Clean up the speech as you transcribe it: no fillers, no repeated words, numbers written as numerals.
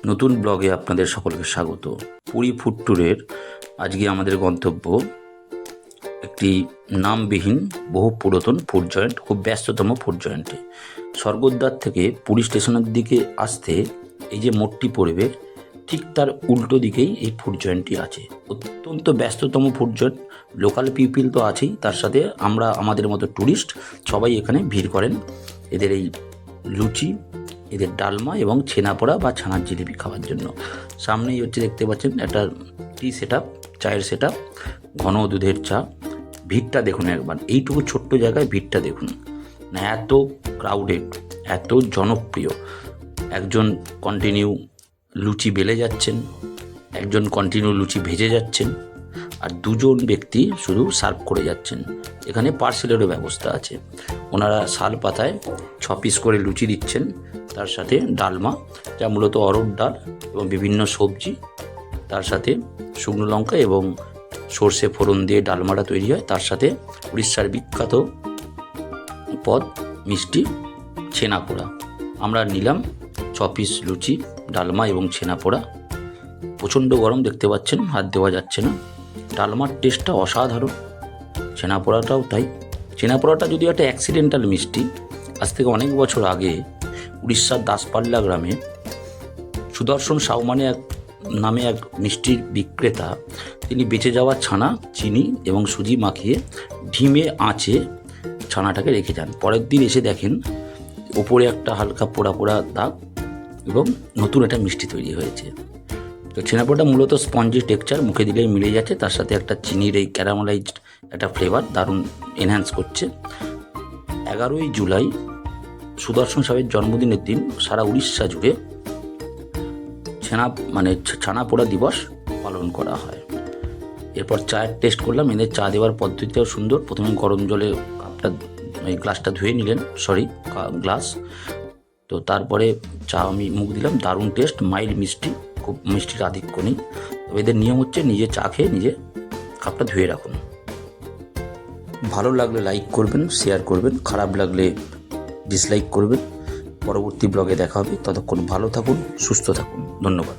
নতুন ব্লগে আপনাদের সকলকে স্বাগত। পুরী ফুড ট্যুরের আজকে আমাদের গন্তব্য একটি নামবিহীন বহু পুরাতন ফুড জয়েন্ট, খুব ব্যস্ততম ফুড জয়েন্টে। স্বর্গদ্বার থেকে পুরী স্টেশনের দিকে আসতে এই যে মোড়টি পড়বে, ঠিক তার উল্টো দিকেই এই ফুড জয়েন্টটি আছে। অত্যন্ত ব্যস্ততম ফুড জয়েন্ট। লোকাল পিপিল তো আছেই, তার সাথে আমরা আমাদের মতো ট্যুরিস্ট সবাই এখানে ভিড় করেন এদের এই লুচি, এদের ডালমা এবং ছেনাপোড়া বা ছানার জিলিপি খাওয়ার জন্য। সামনেই হচ্ছে দেখতে পাচ্ছেন একটা টি সেট আপ, চায়ের সেট আপ, ঘন দুধের চা। ভিড়টা দেখুন একবার, এইটুকু ছোট্ট জায়গায় ভিড়টা দেখুন না, এত ক্রাউডেড, এত জনপ্রিয়। একজন কন্টিনিউ লুচি বেলে যাচ্ছেন, একজন কন্টিনিউ লুচি ভেজে যাচ্ছেন, আর দুজন ব্যক্তি শুধু সার্ভ করে যাচ্ছেন। এখানে পার্সেলেরও ব্যবস্থা আছে। ওনারা শাল পাতায় 6 পিস করে লুচি দিচ্ছেন, তার সাথে ডালমা, যা মূলত অরহর ডাল এবং বিভিন্ন সবজি, তার সাথে শুকনো লঙ্কা এবং সর্ষে ফোড়ন দিয়ে ডালমাটা তৈরি হয়। তার সাথে উড়িষ্যার বিখ্যাত পদ মিষ্টি ছেনাপোড়া। আমরা নিলাম 6 পিস লুচি, ডালমা এবং ছেনাপোড়া। প্রচণ্ড গরম, দেখতে পাচ্ছেন, হাত দেওয়া যাচ্ছে না। ডালমার টেস্টটা অসাধারণ, ছেনাপোড়াটাও তাই। ছেনাপোড়াটা যদিও একটা অ্যাক্সিডেন্টাল মিষ্টি। আজ থেকে অনেক বছর আগে উড়িষ্যার দাসপাল্লা গ্রামে সুদর্শন সাউমানে নামে এক মিষ্টির বিক্রেতা, তিনি বেঁচে যাওয়া ছানা, চিনি এবং সুজি মাখিয়ে ঢিমে আঁচে ছানাটাকে রেখে যান। পরের দিন এসে দেখেন ওপরে একটা হালকা পোড়া পোড়া দাগ এবং নতুন একটা মিষ্টি তৈরি হয়েছে। তো ছেনাপোড়াটা মূলত স্পঞ্জি টেক্সচার, মুখে দিলেই মিলে যাচ্ছে। তার সাথে একটা চিনির এই ক্যারামেলাইজড একটা ফ্লেভার দারুণ এনহ্যান্স করছে। 11ই জুলাই সুদর্শন সাহেবের জন্মদিনের দিন সারা উড়িষ্যা জুড়ে ছানাপোড়া দিবস পালন করা হয়। এরপর চায়ের টেস্ট করলাম। এদের চা দেওয়ার পদ্ধতিটাও সুন্দর। প্রথমে গরম জলে গ্লাসটা ধুয়ে নিলেন, গ্লাস। তো তারপরে চা আমি মুখ দিলাম, দারুণ টেস্ট, মাইল্ড মিষ্টি, খুব মিষ্টির আধিক্য নেই। তবে এদের নিয়ম হচ্ছে নিজে চা খেয়ে নিজে কাপটা ধুয়ে রাখুন। ভালো লাগলে লাইক করবেন, শেয়ার করবেন, খারাপ লাগলে ডিসলাইক করবেন। পরবর্তী ব্লগে দেখা হবে। ততক্ষণ ভালো থাকুন, সুস্থ থাকুন। ধন্যবাদ।